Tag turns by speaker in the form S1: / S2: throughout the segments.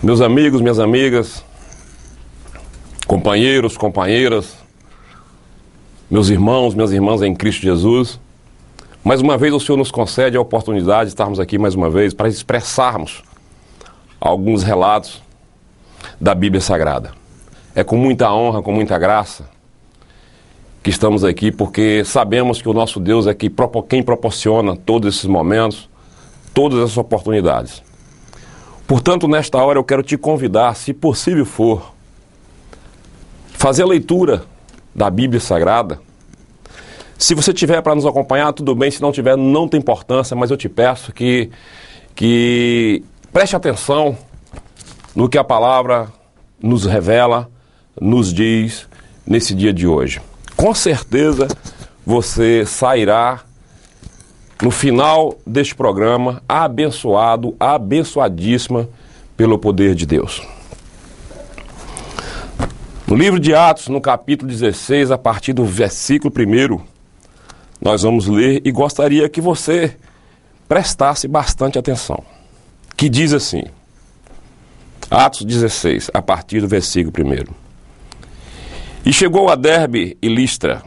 S1: Meus amigos, minhas amigas, companheiros, companheiras, meus irmãos, minhas irmãs em Cristo Jesus, mais uma vez o Senhor nos concede a oportunidade de estarmos aqui mais uma vez para expressarmos alguns relatos da Bíblia Sagrada. É com muita honra, com muita graça que estamos aqui, porque sabemos que o nosso Deus é quem proporciona todos esses momentos, todas essas oportunidades. Portanto, nesta hora eu quero te convidar, se possível for, fazer a leitura da Bíblia Sagrada. Se você tiver para nos acompanhar, tudo bem. Se não tiver, não tem importância, mas eu te peço que preste atenção no que a palavra nos revela, nos diz nesse dia de hoje. Com certeza você sairá no final deste programa abençoado, abençoadíssima pelo poder de Deus. No livro de Atos, no capítulo 16, a partir do versículo 1, nós vamos ler e gostaria que você prestasse bastante atenção. Que diz assim, Atos 16, a partir do versículo 1. E chegou a Derbe e Listra,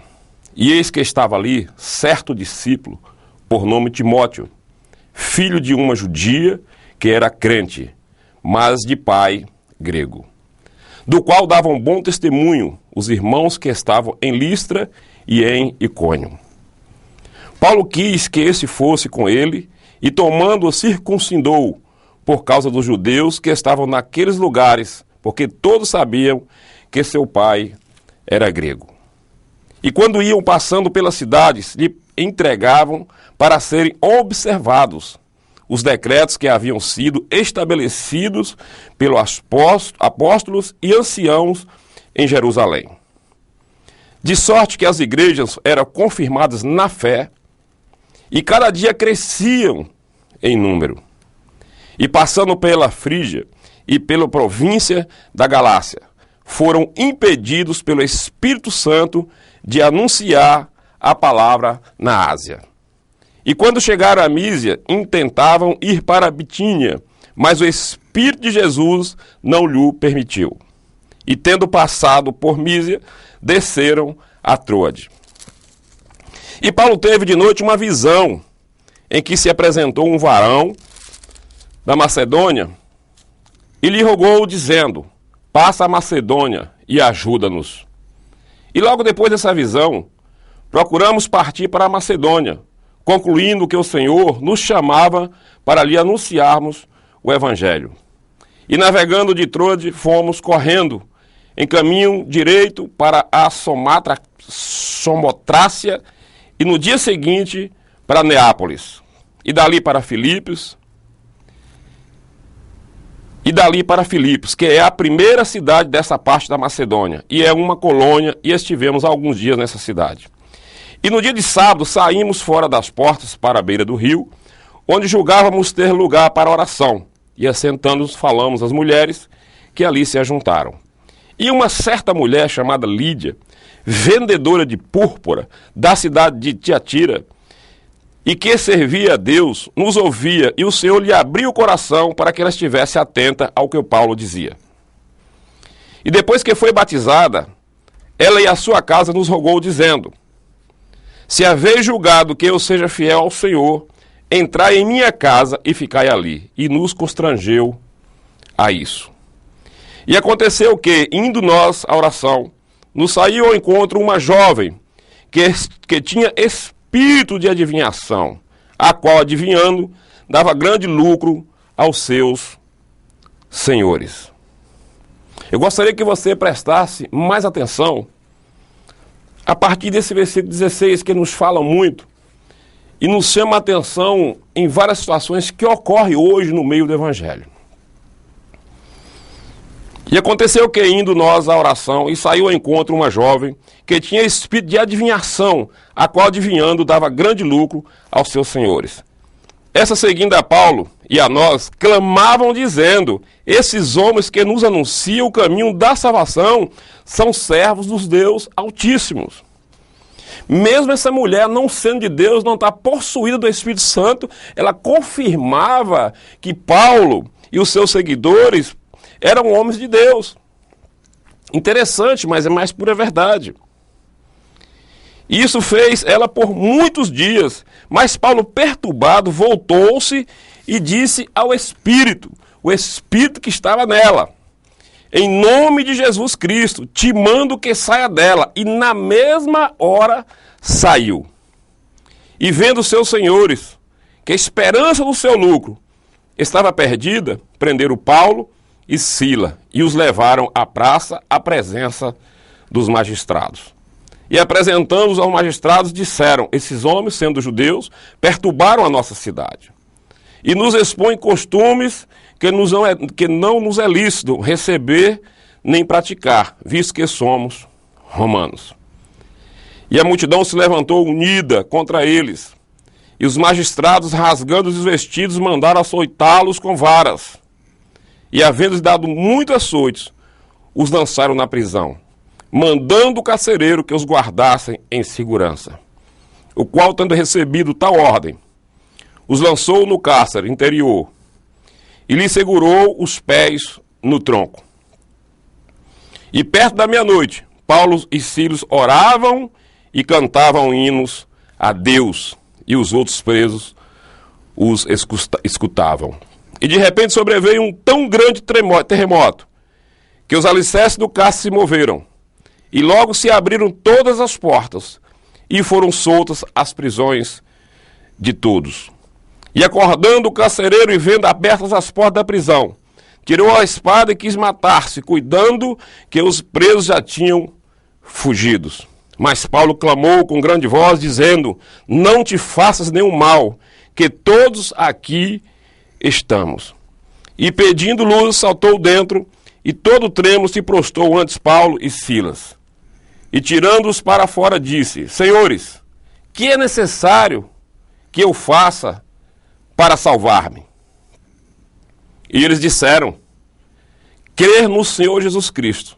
S1: e eis que estava ali certo discípulo, por nome Timóteo, filho de uma judia que era crente, mas de pai grego, do qual davam bom testemunho os irmãos que estavam em Listra e em Icônio. Paulo quis que esse fosse com ele, e tomando-o circuncidou, por causa dos judeus que estavam naqueles lugares, porque todos sabiam que seu pai era grego. E quando iam passando pelas cidades, lhe entregavam para serem observados os decretos que haviam sido estabelecidos pelos apóstolos e anciãos em Jerusalém. De sorte que as igrejas eram confirmadas na fé e cada dia cresciam em número. E passando pela Frígia e pela província da Galácia, foram impedidos pelo Espírito Santo de anunciar a palavra na Ásia. E quando chegaram a Mísia, intentavam ir para a Bitínia, mas o Espírito de Jesus não lhe permitiu. E tendo passado por Mísia, desceram a Troade. E Paulo teve de noite uma visão, em que se apresentou um varão da Macedônia, e lhe rogou, dizendo, passa a Macedônia e ajuda-nos. E logo depois dessa visão, procuramos partir para a Macedônia, concluindo que o Senhor nos chamava para lhe anunciarmos o Evangelho. E navegando de Troade, fomos correndo em caminho direito para a Somotrácia, e no dia seguinte para Neápolis, e dali para Filipos, que é a primeira cidade dessa parte da Macedônia, e é uma colônia, e estivemos alguns dias nessa cidade. E no dia de sábado saímos fora das portas para a beira do rio, onde julgávamos ter lugar para oração, e assentando-nos falamos às mulheres que ali se ajuntaram. E uma certa mulher chamada Lídia, vendedora de púrpura da cidade de Tiatira, e que servia a Deus, nos ouvia, e o Senhor lhe abriu o coração para que ela estivesse atenta ao que o Paulo dizia. E depois que foi batizada, ela e a sua casa nos rogou, dizendo, se haveis julgado que eu seja fiel ao Senhor, entrai em minha casa e ficai ali. E nos constrangeu a isso. E aconteceu que, indo nós à oração, nos saiu ao encontro uma jovem que tinha espírito de adivinhação, a qual, adivinhando, dava grande lucro aos seus senhores. Eu gostaria que você prestasse mais atenção a partir desse versículo 16, que nos fala muito e nos chama a atenção em várias situações que ocorrem hoje no meio do Evangelho. E aconteceu que, indo nós à oração, e saiu ao encontro uma jovem que tinha espírito de adivinhação, a qual, adivinhando, dava grande lucro aos seus senhores. Essa, seguindo a Paulo e a nós, clamavam dizendo, esses homens que nos anunciam o caminho da salvação são servos dos Deus Altíssimos. Mesmo essa mulher, não sendo de Deus, não está possuída do Espírito Santo, ela confirmava que Paulo e os seus seguidores eram homens de Deus. Interessante, mas é mais pura verdade. Isso fez ela por muitos dias, mas Paulo, perturbado, voltou-se e disse ao Espírito, o Espírito que estava nela: em nome de Jesus Cristo, te mando que saia dela. E na mesma hora saiu. E vendo seus senhores que a esperança do seu lucro estava perdida, prenderam Paulo e Sila e os levaram à praça à presença dos magistrados. E apresentando-os aos magistrados, disseram: esses homens, sendo judeus, perturbaram a nossa cidade e nos expõem costumes que não nos é lícito receber nem praticar, visto que somos romanos. E a multidão se levantou unida contra eles, e os magistrados, rasgando os vestidos, mandaram açoitá-los com varas. E, havendo-lhes dado muitos açoites, os lançaram na prisão, mandando o carcereiro que os guardassem em segurança. O qual, tendo recebido tal ordem, os lançou no cárcere interior e lhe segurou os pés no tronco. E perto da meia-noite, Paulo e Silas oravam e cantavam hinos a Deus, e os outros presos os escutavam. E de repente sobreveio um tão grande terremoto, que os alicerces do cárcere se moveram, e logo se abriram todas as portas, e foram soltas as prisões de todos. E acordando o carcereiro e vendo abertas as portas da prisão, tirou a espada e quis matar-se, cuidando que os presos já tinham fugido. Mas Paulo clamou com grande voz, dizendo: não te faças nenhum mal, que todos aqui estamos. E pedindo luz, saltou dentro, e todo trêmulo se prostrou ante Paulo e Silas. E tirando-os para fora, disse: senhores, que é necessário que eu faça para salvar-me? E eles disseram: crer no Senhor Jesus Cristo,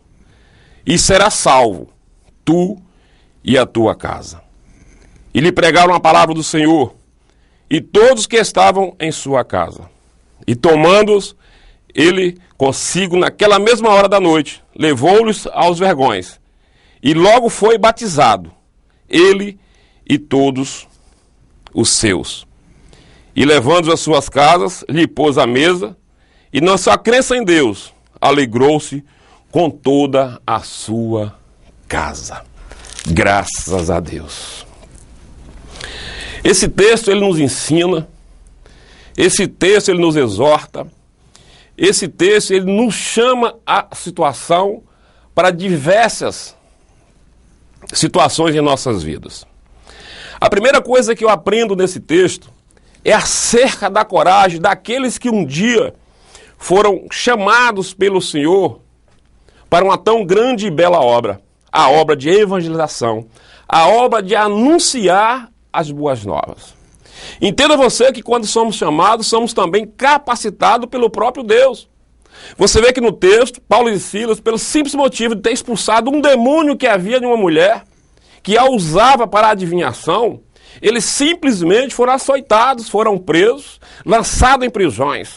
S1: e serás salvo, tu e a tua casa. E lhe pregaram a palavra do Senhor, e todos que estavam em sua casa. E tomando-os, ele consigo naquela mesma hora da noite, levou-los aos vergões, e logo foi batizado, ele e todos os seus. E levando-os às suas casas, lhe pôs a mesa, e na sua crença em Deus, alegrou-se com toda a sua casa. Graças a Deus. Esse texto ele nos ensina, esse texto ele nos exorta, esse texto ele nos chama a situação para diversas situações em nossas vidas. A primeira coisa que eu aprendo nesse texto é acerca da coragem daqueles que um dia foram chamados pelo Senhor para uma tão grande e bela obra, a obra de evangelização, a obra de anunciar as boas novas. Entenda você que quando somos chamados, somos também capacitados pelo próprio Deus. Você vê que no texto, Paulo e Silas, pelo simples motivo de ter expulsado um demônio que havia de uma mulher, que a usava para a adivinhação, eles simplesmente foram açoitados, foram presos, lançados em prisões.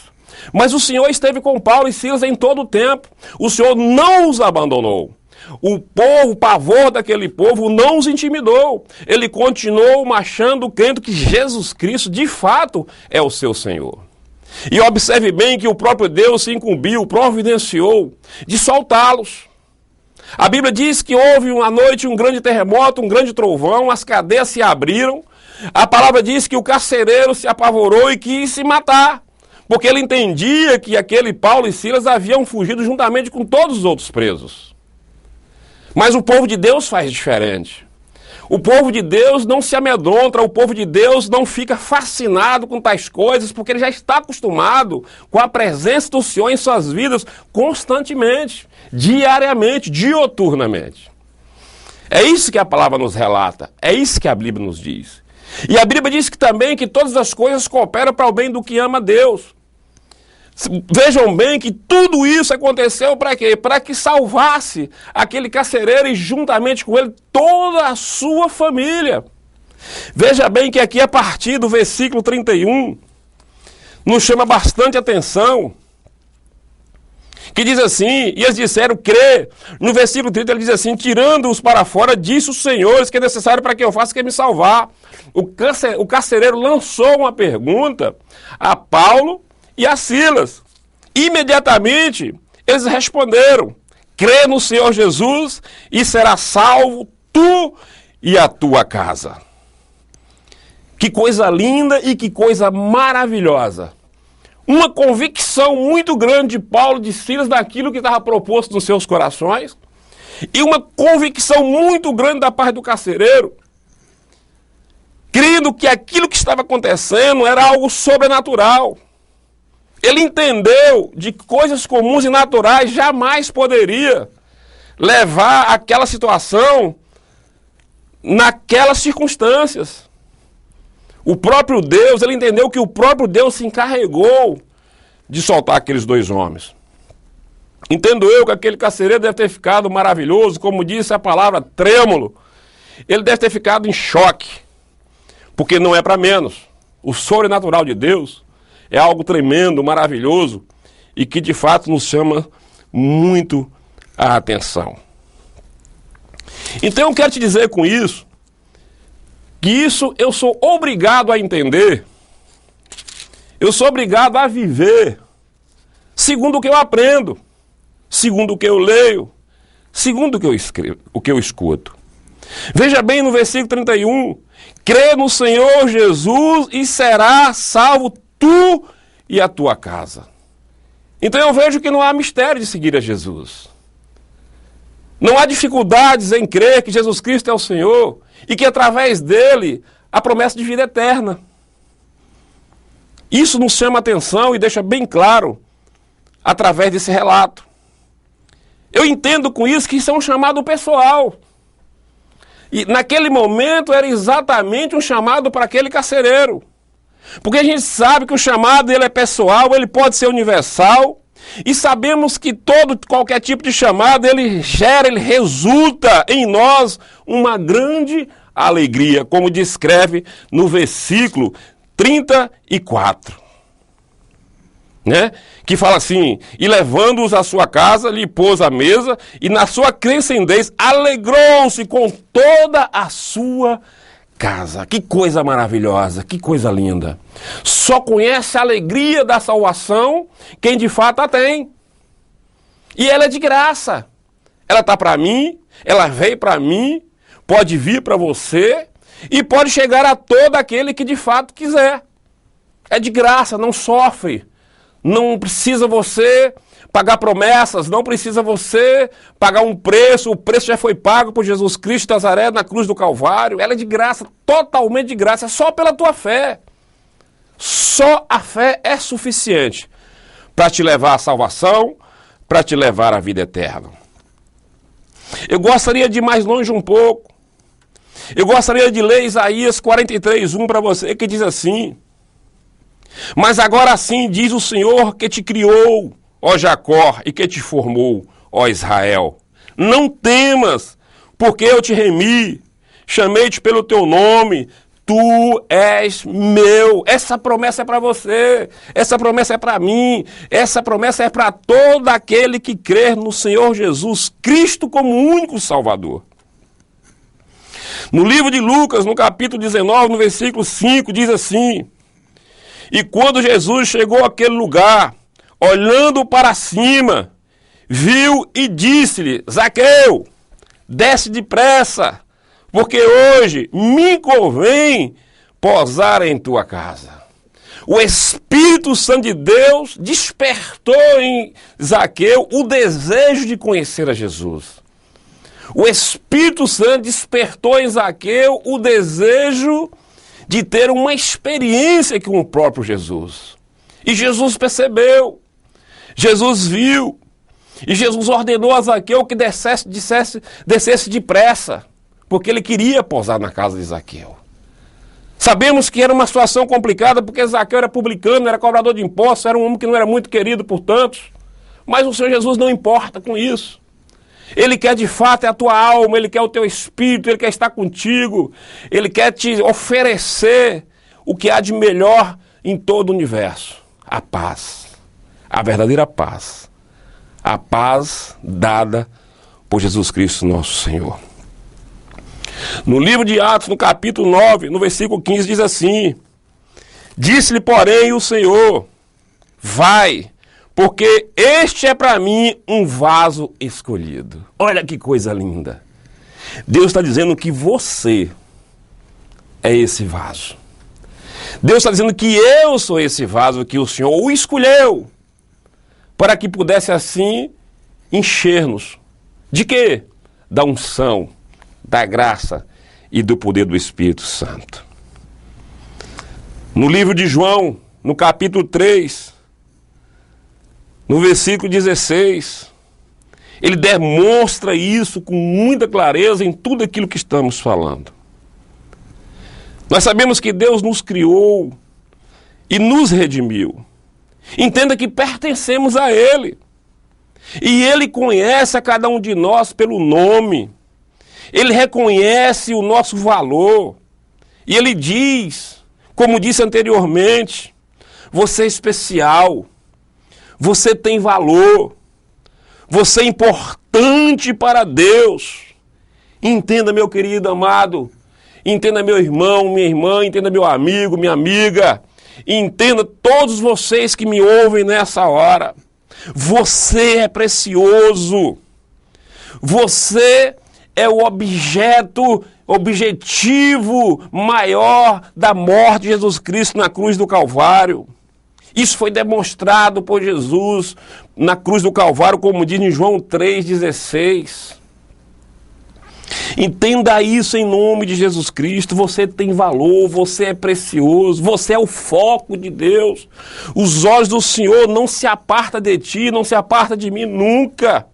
S1: Mas o Senhor esteve com Paulo e Silas em todo o tempo. O Senhor não os abandonou. O povo, o pavor daquele povo não os intimidou. Ele continuou marchando, crendo que Jesus Cristo, de fato, é o seu Senhor. E observe bem que o próprio Deus se incumbiu, providenciou de soltá-los. A Bíblia diz que houve uma noite um grande terremoto, um grande trovão, as cadeias se abriram. A palavra diz que o carcereiro se apavorou e quis se matar, porque ele entendia que aquele Paulo e Silas haviam fugido juntamente com todos os outros presos. Mas o povo de Deus faz diferente. O povo de Deus não se amedronta, o povo de Deus não fica fascinado com tais coisas, porque ele já está acostumado com a presença do Senhor em suas vidas constantemente, diariamente, dioturnamente. É isso que a palavra nos relata, é isso que a Bíblia nos diz. E a Bíblia diz que também que todas as coisas cooperam para o bem do que ama Deus. Vejam bem que tudo isso aconteceu para quê? Para que salvasse aquele carcereiro e juntamente com ele toda a sua família. Veja bem que aqui a partir do versículo 31 nos chama bastante atenção que diz assim, e eles disseram, crê. No versículo 30 ele diz assim, tirando-os para fora, disse o Senhor, isso que é necessário para que eu faça, que é me salvar. O carcereiro lançou uma pergunta a Paulo e a Silas. Imediatamente eles responderam, crê no Senhor Jesus e será salvo tu e a tua casa. Que coisa linda e que coisa maravilhosa. Uma convicção muito grande de Paulo, de Silas, daquilo que estava proposto nos seus corações. E uma convicção muito grande da parte do carcereiro, crendo que aquilo que estava acontecendo era algo sobrenatural. Ele entendeu de coisas comuns e naturais jamais poderia levar aquela situação naquelas circunstâncias. O próprio Deus, ele entendeu que o próprio Deus se encarregou de soltar aqueles dois homens. Entendo eu que aquele carcereiro deve ter ficado maravilhoso, como disse a palavra, trêmulo. Ele deve ter ficado em choque, porque não é para menos. O sobrenatural de Deus é algo tremendo, maravilhoso, e que de fato nos chama muito a atenção. Então eu quero te dizer com isso, que isso eu sou obrigado a entender, eu sou obrigado a viver, segundo o que eu aprendo, segundo o que eu leio, segundo o que eu escrevo, o que eu escuto. Veja bem no versículo 31, crê no Senhor Jesus e será salvo tu e a tua casa. Então eu vejo que não há mistério de seguir a Jesus. Não há dificuldades em crer que Jesus Cristo é o Senhor e que através dele a promessa de vida eterna. Isso nos chama a atenção e deixa bem claro através desse relato. Eu entendo com isso que isso é um chamado pessoal. E naquele momento era exatamente um chamado para aquele carcereiro. Porque a gente sabe que o chamado ele é pessoal, ele pode ser universal. E sabemos que qualquer tipo de chamado, ele resulta em nós uma grande alegria, como descreve no versículo 34. Né? Que fala assim, e levando-os à sua casa, lhe pôs à mesa, e na sua crescendez alegrou-se com toda a sua casa. Que coisa maravilhosa, que coisa linda. Só conhece a alegria da salvação quem de fato a tem. E ela é de graça. Ela está para mim, ela veio para mim, pode vir para você e pode chegar a todo aquele que de fato quiser. É de graça, não sofre. Não precisa você pagar promessas, não precisa você pagar um preço, o preço já foi pago por Jesus Cristo de Nazaré na cruz do Calvário, ela é de graça, totalmente de graça, é só pela tua fé. Só a fé é suficiente para te levar à salvação, para te levar à vida eterna. Eu gostaria de ir mais longe um pouco, eu gostaria de ler Isaías 43:1 para você, que diz assim, mas agora sim diz o Senhor que te criou, ó Jacó, e que te formou, ó Israel. Não temas, porque eu te remi, chamei-te pelo teu nome, tu és meu. Essa promessa é para você, essa promessa é para mim, essa promessa é para todo aquele que crer no Senhor Jesus Cristo como único Salvador. No livro de Lucas, no capítulo 19, no versículo 5, diz assim, e quando Jesus chegou àquele lugar, olhando para cima, viu e disse-lhe, Zaqueu, desce depressa, porque hoje me convém posar em tua casa. O Espírito Santo de Deus despertou em Zaqueu o desejo de conhecer a Jesus. O Espírito Santo despertou em Zaqueu o desejo de ter uma experiência com o próprio Jesus. E Jesus percebeu, Jesus viu, e Jesus ordenou a Zaqueu que descesse depressa, porque ele queria posar na casa de Zaqueu. Sabemos que era uma situação complicada, porque Zaqueu era publicano, era cobrador de impostos, era um homem que não era muito querido por tantos, mas o Senhor Jesus não importa com isso. Ele quer de fato a tua alma, ele quer o teu espírito, ele quer estar contigo, ele quer te oferecer o que há de melhor em todo o universo. A paz, a verdadeira paz, a paz dada por Jesus Cristo nosso Senhor. No livro de Atos, no capítulo 9, no versículo 15, diz assim: disse-lhe, porém, o Senhor: vai, porque este é para mim um vaso escolhido. Olha que coisa linda. Deus está dizendo que você é esse vaso. Deus está dizendo que eu sou esse vaso que o Senhor o escolheu para que pudesse assim encher-nos. De quê? Da unção, da graça e do poder do Espírito Santo. No livro de João, no capítulo 3, no versículo 16, ele demonstra isso com muita clareza em tudo aquilo que estamos falando. Nós sabemos que Deus nos criou e nos redimiu. Entenda que pertencemos a Ele. E Ele conhece a cada um de nós pelo nome. Ele reconhece o nosso valor. E Ele diz, como disse anteriormente, você é especial. Você tem valor. Você é importante para Deus. Entenda, meu querido amado. Entenda, meu irmão, minha irmã. Entenda, meu amigo, minha amiga. Entenda todos vocês que me ouvem nessa hora. Você é precioso. Você é o objetivo maior da morte de Jesus Cristo na cruz do Calvário. Isso foi demonstrado por Jesus na cruz do Calvário, como diz em João 3,16. Entenda isso em nome de Jesus Cristo. Você tem valor, você é precioso, você é o foco de Deus. Os olhos do Senhor não se apartam de ti, não se apartam de mim nunca.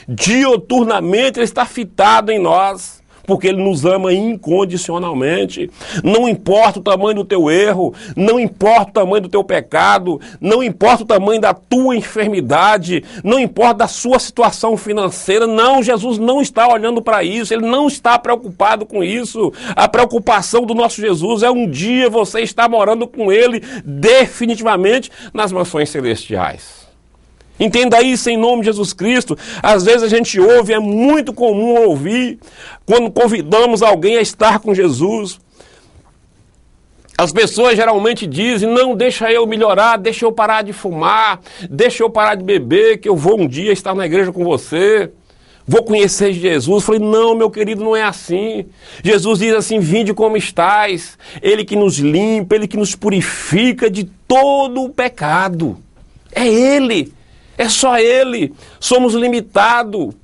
S1: Dioturnamente Ele está fitado em nós, porque Ele nos ama incondicionalmente. Não importa o tamanho do teu erro, não importa o tamanho do teu pecado, não importa o tamanho da tua enfermidade, não importa da sua situação financeira. Não, Jesus não está olhando para isso, Ele não está preocupado com isso. A preocupação do nosso Jesus é um dia você estar morando com Ele definitivamente nas mansões celestiais. Entenda isso em nome de Jesus Cristo. Às vezes a gente ouve, é muito comum ouvir, quando convidamos alguém a estar com Jesus. As pessoas geralmente dizem, não, deixa eu melhorar, deixa eu parar de fumar, deixa eu parar de beber, que eu vou um dia estar na igreja com você, vou conhecer Jesus. Eu falei, não, meu querido, não é assim. Jesus diz assim, vinde como estais. Ele que nos limpa, Ele que nos purifica de todo o pecado. É Ele. É só Ele. Somos limitados.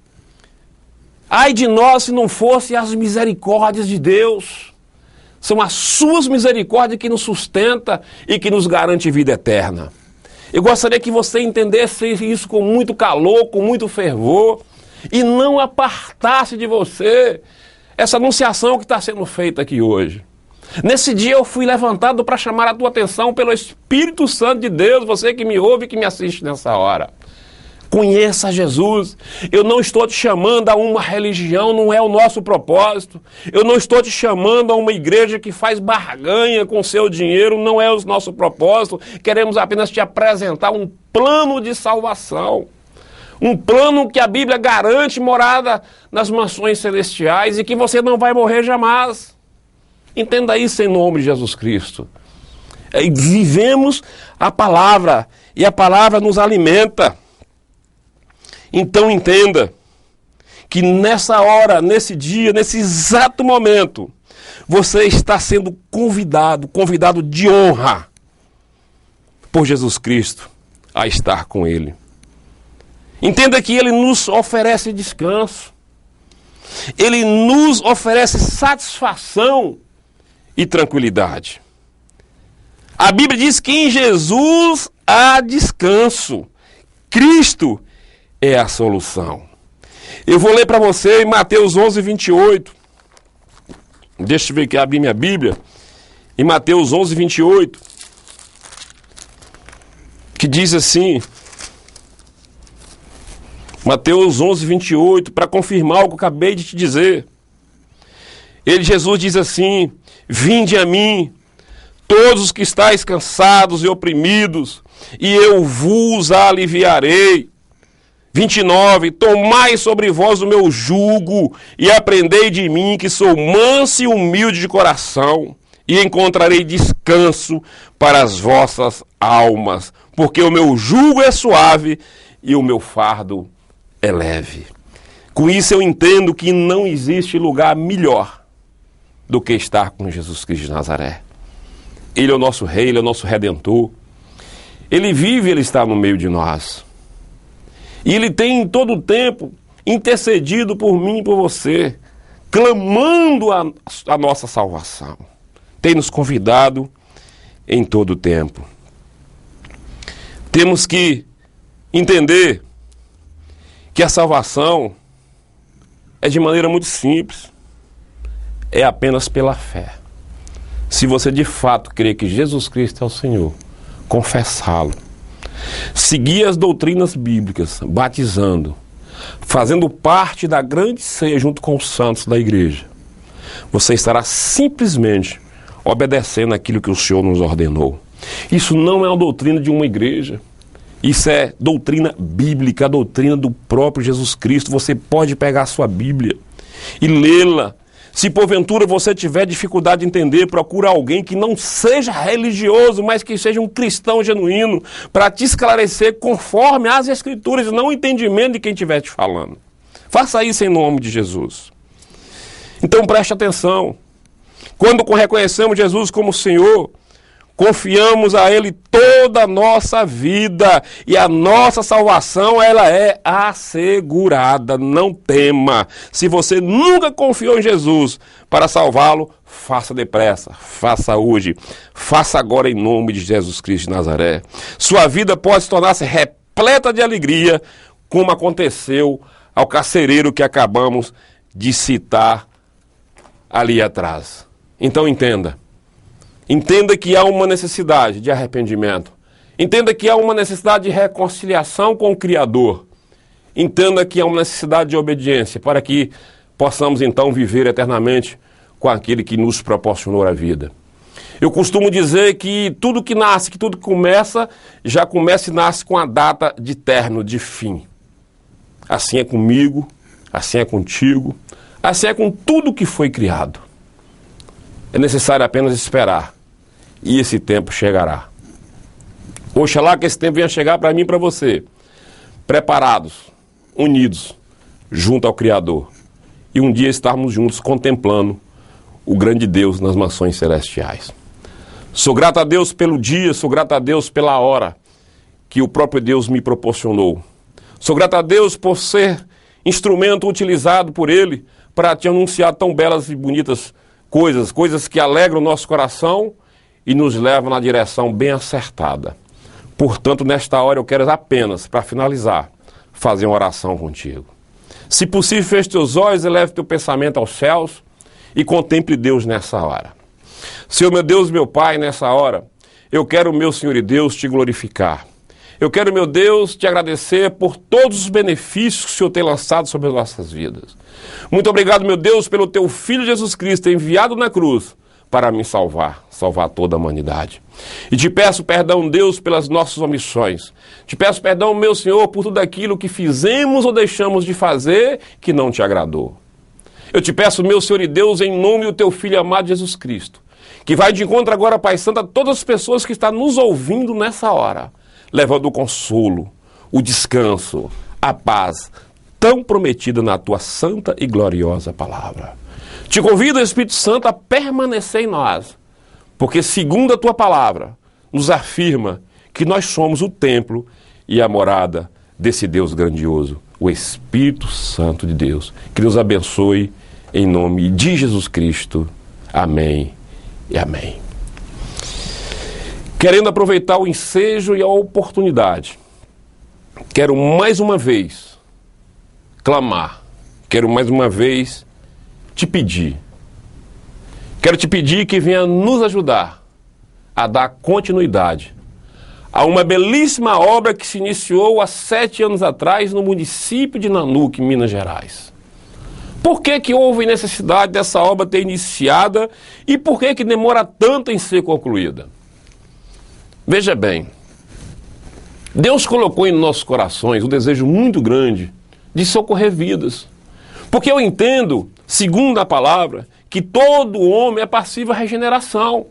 S1: Ai de nós se não fossem as misericórdias de Deus. São as suas misericórdias que nos sustenta e que nos garante vida eterna. Eu gostaria que você entendesse isso com muito calor, com muito fervor, e não apartasse de você essa anunciação que está sendo feita aqui hoje. Nesse dia eu fui levantado para chamar a tua atenção pelo Espírito Santo de Deus, você que me ouve e que me assiste nessa hora. Conheça Jesus. Eu não estou te chamando a uma religião, não é o nosso propósito. Eu não estou te chamando a uma igreja que faz barganha com seu dinheiro, não é o nosso propósito. Queremos apenas te apresentar um plano de salvação. Um plano que a Bíblia garante morada nas mansões celestiais e que você não vai morrer jamais. Entenda isso em nome de Jesus Cristo. Vivemos a palavra e a palavra nos alimenta. Então entenda que nessa hora, nesse dia, nesse exato momento, você está sendo convidado de honra por Jesus Cristo a estar com Ele. Entenda que Ele nos oferece descanso, Ele nos oferece satisfação e tranquilidade. A Bíblia diz que em Jesus há descanso. Cristo é a solução. Eu vou ler para você em Mateus 11, 28. Deixa eu ver aqui, abrir minha Bíblia. Em Mateus 11, 28. Que diz assim. Mateus 11, 28. Para confirmar o que eu acabei de te dizer. Jesus diz assim. Vinde a mim, todos os que estáis cansados e oprimidos, e eu vos aliviarei. 29, tomai sobre vós o meu jugo e aprendei de mim, que sou manso e humilde de coração, e encontrarei descanso para as vossas almas, porque o meu jugo é suave e o meu fardo é leve. Com isso eu entendo que não existe lugar melhor do que estar com Jesus Cristo de Nazaré. Ele é o nosso Rei, Ele é o nosso Redentor. Ele vive, Ele está no meio de nós. E Ele tem em todo o tempo intercedido por mim e por você, clamando a nossa salvação. Tem nos convidado em todo o tempo. Temos que entender que a salvação é de maneira muito simples. É apenas pela fé. Se você de fato crê que Jesus Cristo é o Senhor, confessá-lo, seguir as doutrinas bíblicas, batizando, fazendo parte da grande ceia junto com os santos da igreja, você estará simplesmente obedecendo aquilo que o Senhor nos ordenou. Isso não é uma doutrina de uma igreja. Isso é doutrina bíblica, a doutrina do próprio Jesus Cristo. Você pode pegar a sua Bíblia e lê-la. Se porventura você tiver dificuldade de entender, procura alguém que não seja religioso, mas que seja um cristão genuíno, para te esclarecer conforme as Escrituras, e não o entendimento de quem estiver te falando. Faça isso em nome de Jesus. Então preste atenção. Quando reconhecemos Jesus como Senhor, confiamos a Ele toda a nossa vida e a nossa salvação, ela é assegurada. Não tema. Se você nunca confiou em Jesus para salvá-lo, faça depressa, faça hoje, faça agora em nome de Jesus Cristo de Nazaré. Sua vida pode tornar-se repleta de alegria, como aconteceu ao carcereiro que acabamos de citar ali atrás. Então entenda. Entenda que há uma necessidade de arrependimento. Entenda que há uma necessidade de reconciliação com o Criador. Entenda que há uma necessidade de obediência para que possamos então viver eternamente com aquele que nos proporcionou a vida. Eu costumo dizer que tudo que nasce, que tudo que começa, já começa e nasce com a data de término, de fim. Assim é comigo, assim é contigo, assim é com tudo que foi criado. É necessário apenas esperar. E esse tempo chegará. Oxalá que esse tempo venha chegar para mim e para você. Preparados, unidos, junto ao Criador. E um dia estarmos juntos contemplando o grande Deus nas mansões celestiais. Sou grato a Deus pelo dia, sou grato a Deus pela hora que o próprio Deus me proporcionou. Sou grato a Deus por ser instrumento utilizado por Ele para te anunciar tão belas e bonitas coisas que alegram o nosso coração e nos levam na direção bem acertada. Portanto, nesta hora eu quero apenas, para finalizar, fazer uma oração contigo. Se possível, feche teus olhos, eleve teu pensamento aos céus e contemple Deus nessa hora. Senhor, meu Deus, meu Pai, nessa hora, eu quero, meu Senhor e Deus, te glorificar. Eu quero, meu Deus, te agradecer por todos os benefícios que o Senhor tem lançado sobre as nossas vidas. Muito obrigado, meu Deus, pelo teu Filho Jesus Cristo enviado na cruz para me salvar toda a humanidade. E te peço perdão, Deus, pelas nossas omissões. Te peço perdão, meu Senhor, por tudo aquilo que fizemos ou deixamos de fazer que não te agradou. Eu te peço, meu Senhor e Deus, em nome do teu Filho amado Jesus Cristo, que vai de encontro agora, Pai Santo, a todas as pessoas que estão nos ouvindo nessa hora, levando o consolo, o descanso, a paz, tão prometida na tua santa e gloriosa palavra. Te convido, Espírito Santo, a permanecer em nós, porque segundo a tua palavra, nos afirma que nós somos o templo e a morada desse Deus grandioso, o Espírito Santo de Deus. Que Deus abençoe em nome de Jesus Cristo. Amém e amém. Querendo aproveitar o ensejo e a oportunidade, quero mais uma vez clamar, quero mais uma vez te pedir. Quero te pedir que venha nos ajudar a dar continuidade a uma belíssima obra que se iniciou há 7 anos atrás no município de Nanuque, Minas Gerais. Por que houve necessidade dessa obra ter iniciada e por que demora tanto em ser concluída? Veja bem, Deus colocou em nossos corações um desejo muito grande de socorrer vidas. Porque eu entendo, segundo a palavra, que todo homem é passível à regeneração.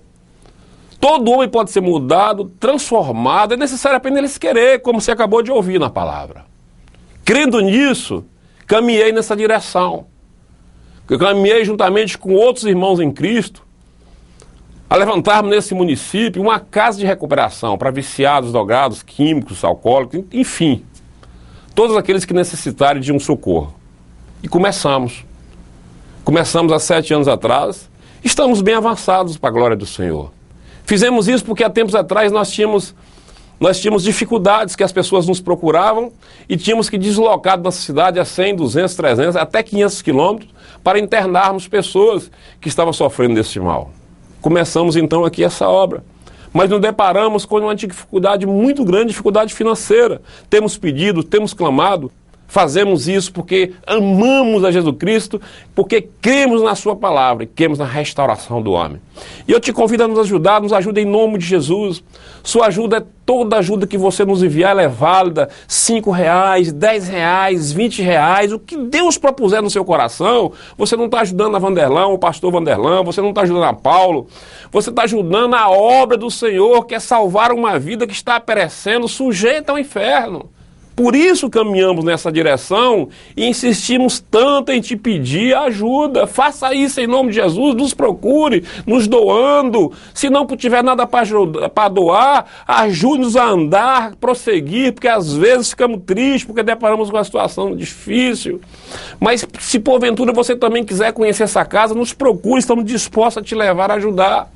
S1: Todo homem pode ser mudado, transformado, é necessário apenas ele querer, como você acabou de ouvir na palavra. Crendo nisso, caminhei nessa direção. Eu caminhei juntamente com outros irmãos em Cristo a levantarmos nesse município uma casa de recuperação para viciados, drogados, químicos, alcoólicos, enfim, todos aqueles que necessitarem de um socorro. E começamos. Começamos há 7 anos atrás, estamos bem avançados para a glória do Senhor. Fizemos isso porque há tempos atrás nós tínhamos dificuldades, que as pessoas nos procuravam e tínhamos que deslocar da nossa cidade a 100, 200, 300, até 500 quilômetros para internarmos pessoas que estavam sofrendo desse mal. Começamos então aqui essa obra, mas nos deparamos com uma dificuldade muito grande, dificuldade financeira. Temos pedido, temos clamado. Fazemos isso porque amamos a Jesus Cristo, porque cremos na sua palavra e cremos na restauração do homem. E eu te convido a nos ajudar, nos ajuda em nome de Jesus. Sua ajuda é toda ajuda que você nos enviar, ela é válida. R$5, R$10, R$20, o que Deus propuser no seu coração. Você não está ajudando a Vanderlão, o pastor Vanderlão, você não está ajudando a Paulo. Você está ajudando a obra do Senhor, que é salvar uma vida que está perecendo, sujeita ao inferno. Por isso caminhamos nessa direção e insistimos tanto em te pedir ajuda. Faça isso em nome de Jesus, nos procure, nos doando. Se não tiver nada para doar, ajude-nos a andar, prosseguir, porque às vezes ficamos tristes, porque deparamos com uma situação difícil. Mas se porventura você também quiser conhecer essa casa, nos procure, estamos dispostos a te levar a ajudar.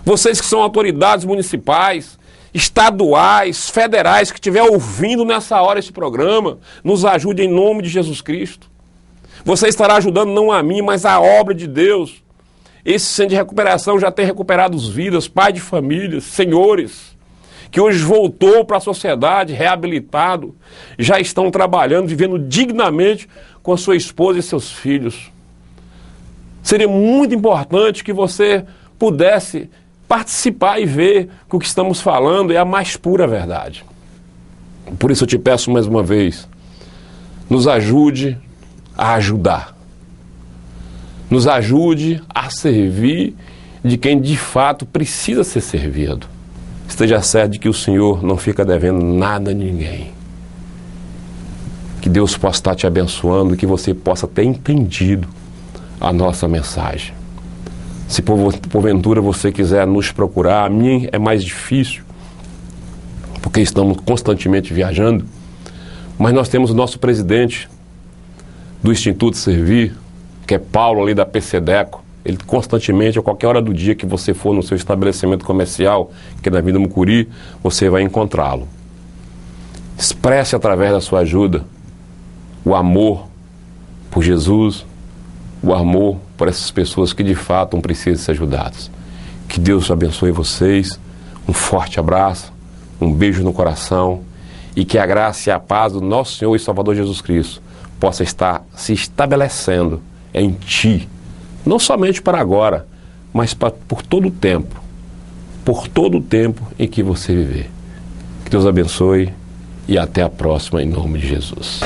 S1: Vocês que são autoridades municipais, estaduais, federais, que estiver ouvindo nessa hora esse programa, nos ajude em nome de Jesus Cristo. Você estará ajudando não a mim, mas a obra de Deus. Esse centro de recuperação já tem recuperado vidas, pais de famílias, senhores, que hoje voltou para a sociedade, reabilitado, já estão trabalhando, vivendo dignamente com a sua esposa e seus filhos. Seria muito importante que você pudesse participar e ver que o que estamos falando é a mais pura verdade. Por isso eu te peço mais uma vez, nos ajude a ajudar. Nos ajude a servir de quem de fato precisa ser servido. Esteja certo de que o Senhor não fica devendo nada a ninguém. Que Deus possa estar te abençoando e que você possa ter entendido a nossa mensagem. Se porventura você quiser nos procurar, a mim é mais difícil, porque estamos constantemente viajando, mas nós temos o nosso presidente do Instituto Servir, que é Paulo ali da PCDECO. Ele constantemente, a qualquer hora do dia que você for no seu estabelecimento comercial, que é na Avenida Mucuri, você vai encontrá-lo. Expresse através da sua ajuda o amor por Jesus, o amor por essas pessoas que de fato precisam ser ajudadas. Que Deus abençoe vocês, um forte abraço, um beijo no coração e que a graça e a paz do nosso Senhor e Salvador Jesus Cristo possa estar se estabelecendo em ti, não somente para agora, mas por todo o tempo em que você viver. Que Deus abençoe e até a próxima em nome de Jesus.